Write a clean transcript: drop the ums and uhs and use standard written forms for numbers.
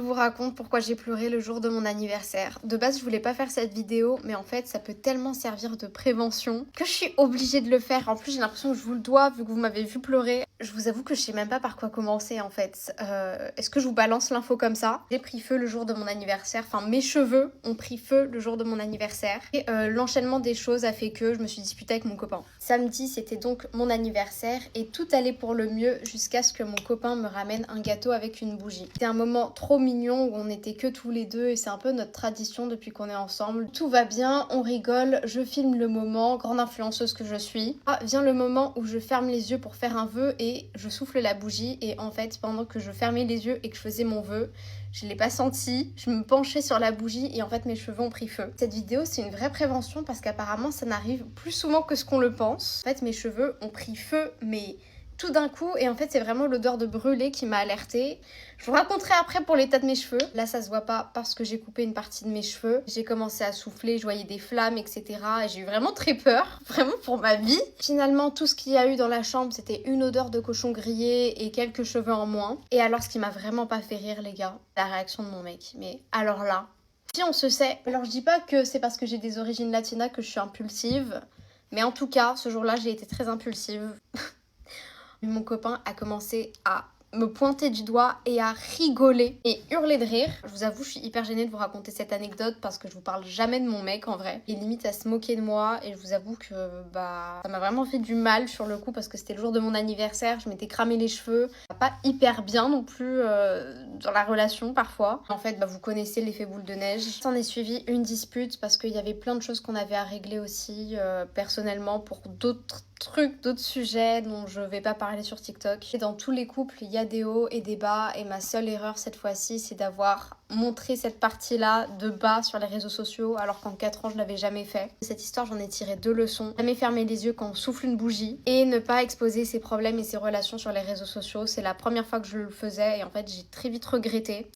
Je vous raconte pourquoi j'ai pleuré le jour de mon anniversaire. De base, je voulais pas faire cette vidéo, mais en fait, ça peut tellement servir de prévention que je suis obligée de le faire. En plus, j'ai l'impression que je vous le dois, vu que vous m'avez vu pleurer. Je vous avoue que je sais même pas par quoi commencer, en fait. Est-ce que je vous balance l'info comme ça? J'ai pris feu le jour de mon anniversaire. Enfin, mes cheveux ont pris feu le jour de mon anniversaire. Et l'enchaînement des choses a fait que je me suis disputée avec mon copain. Samedi, c'était donc mon anniversaire et tout allait pour le mieux jusqu'à ce que mon copain me ramène un gâteau avec une bougie. C'était un moment trop mignon où on était que tous les deux et c'est un peu notre tradition depuis qu'on est ensemble. Tout va bien, on rigole, je filme le moment, grande influenceuse que je suis. Ah, vient le moment où je ferme les yeux pour faire un vœu et je souffle la bougie et en fait pendant que je fermais les yeux et que je faisais mon vœu, je l'ai pas senti, je me penchais sur la bougie et en fait mes cheveux ont pris feu. Cette vidéo c'est une vraie prévention parce qu'apparemment ça n'arrive plus souvent que ce qu'on le pense. En fait mes cheveux ont pris feu mais tout d'un coup et en fait c'est vraiment l'odeur de brûlé qui m'a alertée. Je vous raconterai après pour l'état de mes cheveux. Là ça se voit pas parce que j'ai coupé une partie de mes cheveux. J'ai commencé à souffler, je voyais des flammes etc. Et j'ai eu vraiment très peur, vraiment pour ma vie. Finalement tout ce qu'il y a eu dans la chambre c'était une odeur de cochon grillé et quelques cheveux en moins. Et alors ce qui m'a vraiment pas fait rire les gars, la réaction de mon mec. Mais alors là, si on se sait, alors je dis pas que c'est parce que j'ai des origines latinas que je suis impulsive. Mais en tout cas ce jour-là j'ai été très impulsive. Mon copain a commencé à me pointer du doigt et à rigoler et hurler de rire. Je vous avoue, je suis hyper gênée de vous raconter cette anecdote parce que je vous parle jamais de mon mec en vrai. Il limite à se moquer de moi et je vous avoue que ça m'a vraiment fait du mal sur le coup parce que c'était le jour de mon anniversaire, je m'étais cramé les cheveux. Pas hyper bien non plus dans la relation parfois. En fait, vous connaissez l'effet boule de neige. S'en est suivi une dispute parce qu'il y avait plein de choses qu'on avait à régler aussi personnellement pour d'autres trucs, d'autres sujets dont je vais pas parler sur TikTok. Et dans tous les couples, il y a des hauts et des bas et ma seule erreur cette fois-ci, c'est d'avoir montré cette partie-là de bas sur les réseaux sociaux alors qu'en 4 ans, je l'avais jamais fait. Cette histoire, j'en ai tiré 2 leçons. Jamais fermer les yeux quand on souffle une bougie et ne pas exposer ses problèmes et ses relations sur les réseaux sociaux. C'est la première fois que je le faisais et en fait, j'ai très vite regretté.